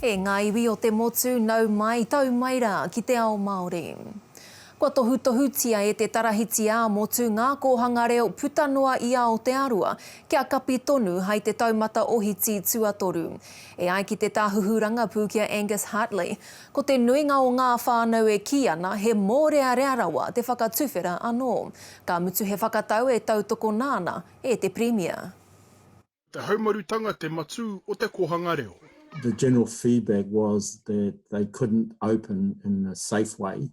E ngā iwi o te motu nau mai tau mai rā ki te Ao Māori. Kua tohutia e te tarahiti a motu ngā kohanga reo putanua i Aotearoa kia kapi tonu hei te taumata ohiti tuatoru. E ai ki te tāhuhuranga pūkia ANGUS HARTLEY, ko te nuinga o ngā whānau e ki ana he mōrea rawa te whakatuwhera anō. Ka mutu he whakatau e tautoko nāna e te Premier. Te haumarutanga te matu o te kohanga reo. The general feedback was that they couldn't open in a safe way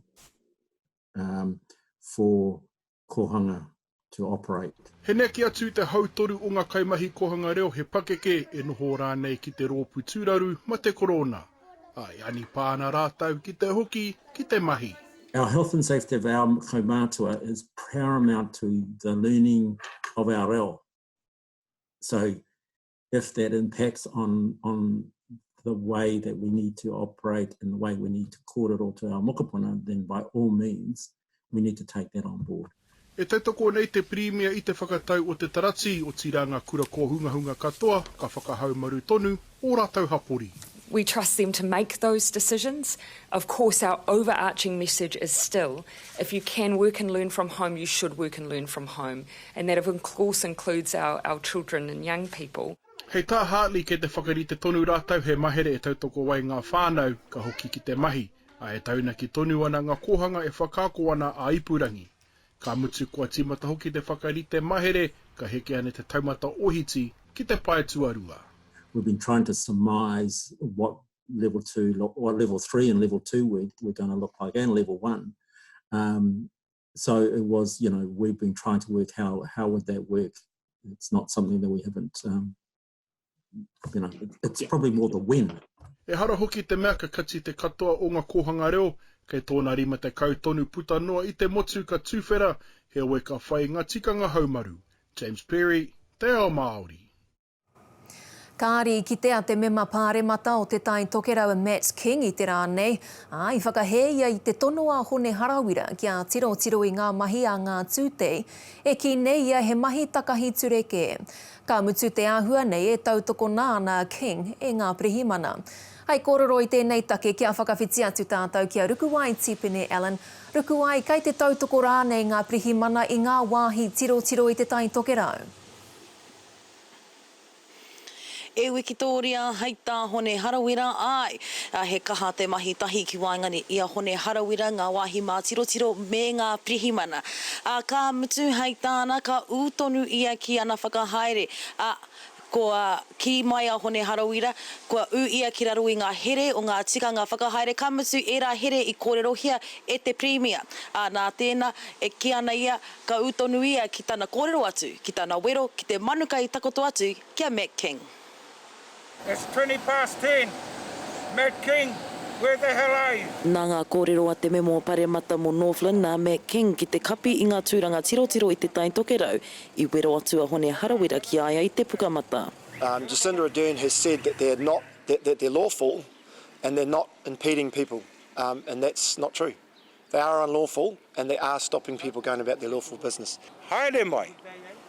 for kohanga to operate. He neki atu te hautoru o ngā kaimahi kohanga reo he pakeke e noho rānei ki te rōpu tūraru ma te korona. Ai ani pāna rātau ki te hoki, ki te mahi. Our health and safety of our kaumātua is paramount to the learning of our reo. So if that impacts on the way that we need to operate and the way we need to kōrero to our mokopuna, then by all means, we need to take that on board. E te toko nei te Premier i te whakatau o te tarati o tiranga kura ko hunga katoa, ka whakahaumaru tonu, o rātau hapori. We trust them to make those decisions. Of course, our overarching message is still, if you can work and learn from home, you should work and learn from home. And that, of course, includes our children and young people. Hei tā Hartley ke te whakarite tonu rātau he mahere e tautoko wai ngā whānau ka hoki ki te mahi, a e tauna ki tonu ana ngā kohanga e whakako ana a ipurangi. Ka mutu kua timata hoki te whakarite mahere ka heke ane te taumata ohiti ki te pae tuarua. We've been trying to surmise what level 2 or level 3 and level 2 we're going to look like, and level 1. So it was, we've been trying to work how would that work. It's not something that we haven't, it's probably more the when. E hara hoki te mea ka kati te katoa o ngā kohanga reo, kei tōna rima te kautonu putanua i te motu ka tūwhera, he oe ka whai ngā tikanga haumaru. James Perry, te Ao Māori. Kāri ki te a te mema pāremata o te tai tokerau Matt King i te rānei, i whakahe ia i te tonoa hone harawira kia tiro i ngā mahi a ngā tūtei, e ki nei ia he mahi takahi tureke. Ka mutu te āhua nei e tautoko nāna King e ngā prihimana. Hei kōrero i tēnei take kia whakawhiti atu tātou kia rukuwai tipene Alan. Rukuwai, kei te tautoko rānei ngā prihimana i ngā wāhi tiro i te tai tokerau. E wikitoria HETA hone HARAWIRA ai. He kaha te mahi tahi ki waingani ia hone HARAWIRA ngā wāhi mā tiro me ngā prihimana. Ka mutu HETA ana ka ūtonu ia ki ana whakahaere. Ko ki mai a hone HARAWIRA, ko u ia ki raro i ngā here o ngā tikanga whakahaere. Ka mutu e rā here i kōrero hia e te Premier. Nā tēnā e ki ana ia ka ūtonu ia ki tana kōrero atu, ki tana wero, ki te manuka i takoto atu, kia Matt King. It's 10:20. Matt King, where the hell are you? Nā ngā kōrero a te memo paremata mo Northland, nā Matt King ki te kapi i ngā tūranga tiro i te tai tokerau, i wero atu a hone harawira ki aia i te pukamata. Jacinda Ardern has said that they're lawful and they're not impeding people, and that's not true. They are unlawful and they are stopping people going about their lawful business. Haere mai,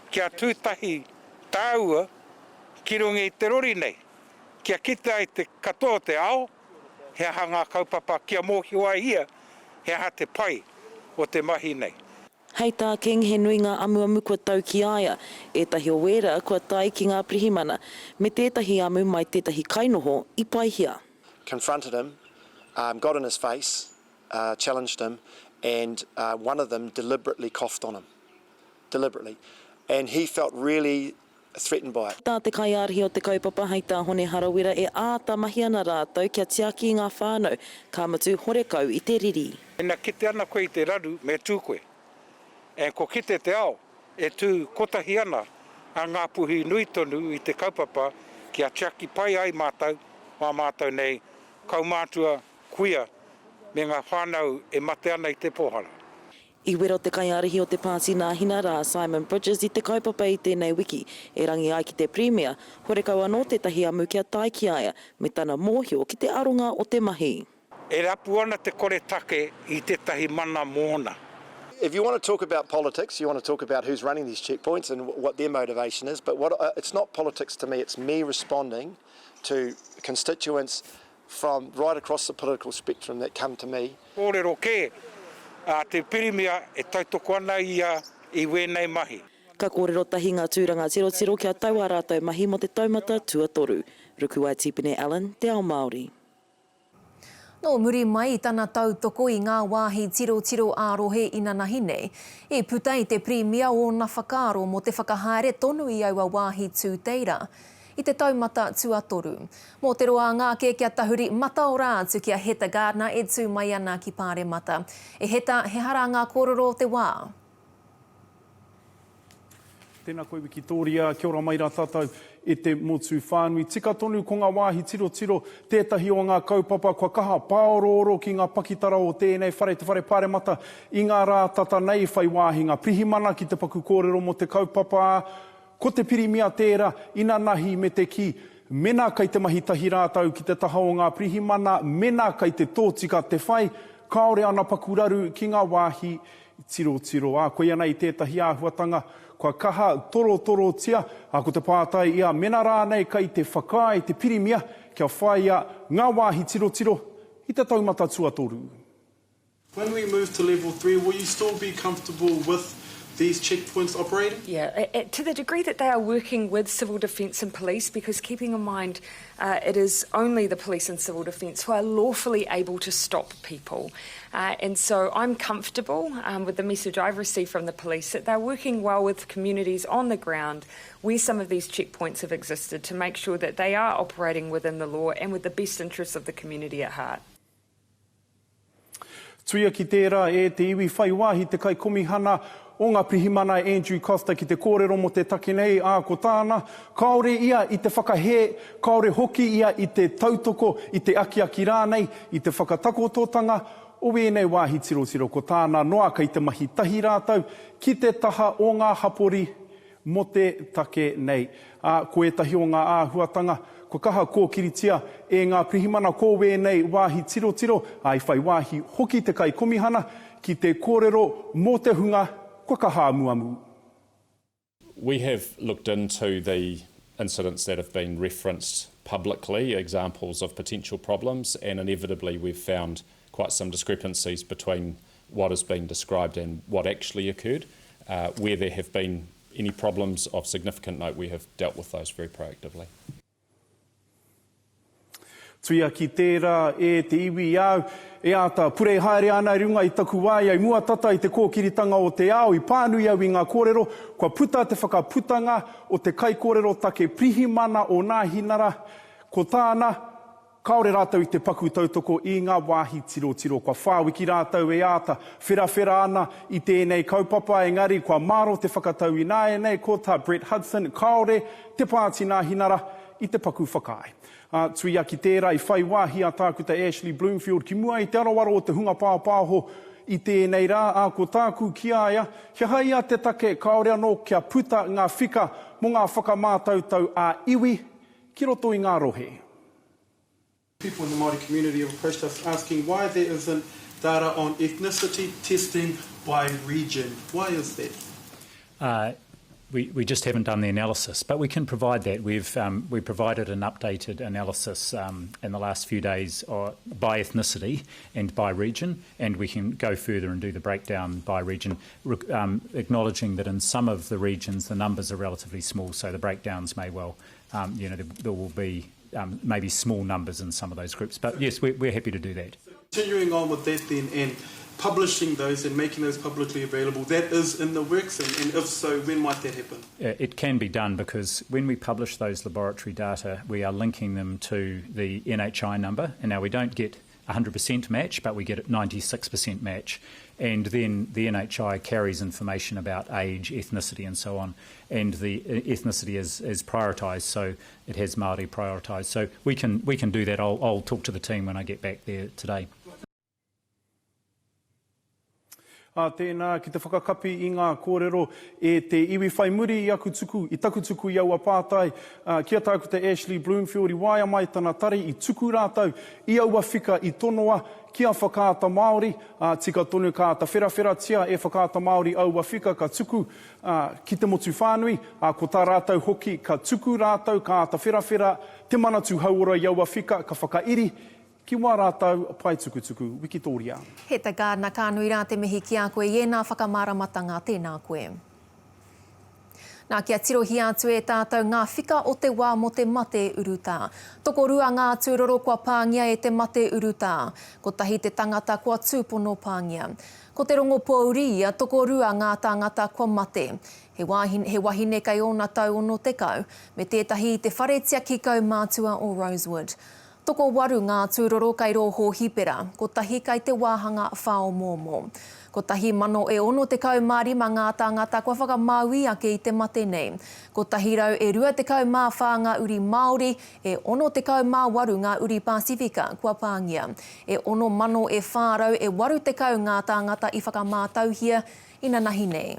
kia tūtahi tāua ki rungi i te rori nei. Kia kita i te katoa te ao, he aha ngā kaupapa kia mōhiwa ia, he aha te pai o te mahi nei. HETA King he nui ngā amu kua tau ki aia, e tahi o wera kua tai ki ngā prihimana, me tētahi amu mai tētahi kainoho i pai hia. Confronted him, got in his face, challenged him, and one of them deliberately coughed on him. Deliberately. And he felt really threatened by it. Tā te kaiarihi o te kaupapa HETA hone harawira e āta mahi ana rātou kia tiaki i ngā whānau, ka matu horekau i te riri. Ina kite ana koe i te raru me tū koe. E ko kite te ao, e tū kotahi ana a ngā puhi nui tonu i te kaupapa kia tiaki pai ai mātou, mā mātou nei, kaumātua kuia me ngā whānau e mate ana i te pohara. I wero te kaiarihi o te pāti nā hina rā Simon Bridges i te kaupapa i tēnei wiki, e rangi ai ki te Premier, horekau anō tētahi amu kia tai ki aia, me tana mōhio ki te aronga o te mahi. E rapu ana te kore take i tētahi mana mōna. If you want to talk about politics, you want to talk about who's running these checkpoints and what their motivation is, but it's not politics to me, it's me responding to constituents from right across the political spectrum that come to me. Kōrero ke, te pirimia e tautoko ana I wēnei mahi. Ka kōrero tahi ngā tūranga 00 kia taua rātou mahi mo te taumata tuatoru. Ruku ai Tipene Allen, te Ao Māori. No muri mai tana tautoko I ngā wāhi tiro ārohe ina nahi nei, e puta I te primia o na whakaaro mo te whakahaere tonu I aua wāhi tūteira. I te taumata tuatoru. Mō te roa ngāke kia tahuri mata o rā atu kia HETA Gardiner e tū mai ana ki pāre mata. E HETA he hara ngā kōrero te wā. Tēnā koe Wikitoria, kia ora mai rā tātou e te motu whānui. Tika tonu ko ngā wāhi tiro, tētahi o ngā kaupapa kua kaha pāororo ki ngā pakitara o tēnei whare te whare pāre mata I ngā rā tata nei whai wāhi ngā prihimana ki te paku kōrero mo te kaupapa. Ko te pirimia tērā, ina nahi me te ki, mena kai te mahi tahi rātau ki te taha o ngā prihimana, mena kai te tōtika te whai, kaore ana pakuraru ki ngā wāhi tiro. Koe ana I tētahi āhuatanga, kua kaha toro tia, ko te pātai ia mena rānei kai te whakai, te pirimia, kia whaia ngā wāhi tiro I te taumata tuatoru. When we move to level 3, will you still be comfortable with these checkpoints operating? Yeah, to the degree that they are working with civil defence and police, because keeping in mind it is only the police and civil defence who are lawfully able to stop people. And so I'm comfortable with the message I've received from the police that they're working well with communities on the ground where some of these checkpoints have existed to make sure that they are operating within the law and with the best interests of the community at heart. Tuia ki tērā e te iwi whai wāhi te kai komihana o ngā prihimana Andrew Costa ki te kōrero mo te take nei ko tāna. Kaore ia I te whakahe, kaore hoki ia I te tautoko, I te aki rānei, I te whakatakototanga o wēnei wāhi tiro ko tāna noa kai te mahi tahi rātau ki te taha o ngā hapori mo te take nei. Ko e tahi o ngā āhuatanga, ko kaha kōkiritia e ngā prihimana ko wēnei wāhi tiro, ai whai wāhi hoki te kai komihana ki te kōrero mo te hunga ko kaha muamu. We have looked into the incidents that have been referenced publicly, examples of potential problems, and inevitably we've found quite some discrepancies between what has been described and what actually occurred. Where there have been any problems of significant note, we have dealt with those very proactively. Tuia ki tērā e te iwi au, e ata purei haere ana runga I taku wai ai mua tata I te kōkiritanga o te ao I pānui au I ngā kōrero, kua puta te whakaputanga o te kai kōrero take prihimana o nā hinara, ko tāna, kaore rātau I te paku tautoko I ngā wāhi tiro, kua whāwiki rātau e ata, whera ana I tēnei kaupapa engari, kua maro te whakatau I nā e nei, ko tā Brett Hudson, kaore te pāti nā hinara I te paku whakai. Tuia ki tērā I whai wāhi a TAKUTA Ashley BLOOMFIELD ki mua I te arawara o te hunga pāpāho I tēnei rā ko tāku ki aia, he haia te take kaore anō kia puta ngā whika mo ngā whakamātautau a iwi ki roto I ngā rohe. People in the Māori community have approached us asking why there isn't data on ethnicity testing by region. Why is that? We just haven't done the analysis, but we can provide that. We provided an updated analysis in the last few days by ethnicity and by region, and we can go further and do the breakdown by region, acknowledging that in some of the regions the numbers are relatively small, so the breakdowns may well, there will be maybe small numbers in some of those groups. But yes, we're happy to do that. Continuing on with that then, and publishing those and making those publicly available, that is in the works, and if so, when might that happen? It can be done because when we publish those laboratory data, we are linking them to the NHI number, and now we don't get 100% match, but we get 96% match, and then the NHI carries information about age, ethnicity and so on, and the ethnicity is prioritised, so it has Māori prioritised. So we can do that. I'll talk to the team when I get back there today. Tēnā ki te whakakapi I ngā kōrero e te iwi whai muri I taku tuku I aua pātai. Kia TAKUTA Ashley BLOOMFIELD I waia mai tana tari I tuku rātau I aua whika I tonoa kia whakaata Māori. Tika tonu kāta whera tia e whakaata Māori aua whika ka tuku ki te motu whānui. Ko tā rātau hoki ka tuku rātau kāta whera te manatu hauora I aua whika ka whakairi Ki wā rātau pai tukutuku, Wikitoria. HETA Gardener ka nui rā te mihi ki a koe iena whakamāramatanga tēnā koe. Nā kia tirohi atu e tātou ngā whika o te wā mo te mate urutā. Toko rua ngā tūroro kua pāngia e te mate urutā. Ko tahi te tangata kua tūpono pāngia. Ko te rongo pōuria, toko rua ngā tangata kua mate. He wahine kai ona tau ono tekau, me tētahi te wharetia ki kau mātua o Rosewood. Toko waru ngā tūroro kai roho hipera, ko tahi kai te wāhanga whao mōmō. Ko tahi mano e ono te kau mārima ngā tāngata kua whakamāui ake i te mate nei. Ko tahi rau e rua te kau mā whā ngā uri Māori, e ono te kau mā waru ngā uri Pasifika kua pāngia. E ono mano e whārau e waru te kau ngā tāngata i whakamātauhia ina nahi nei.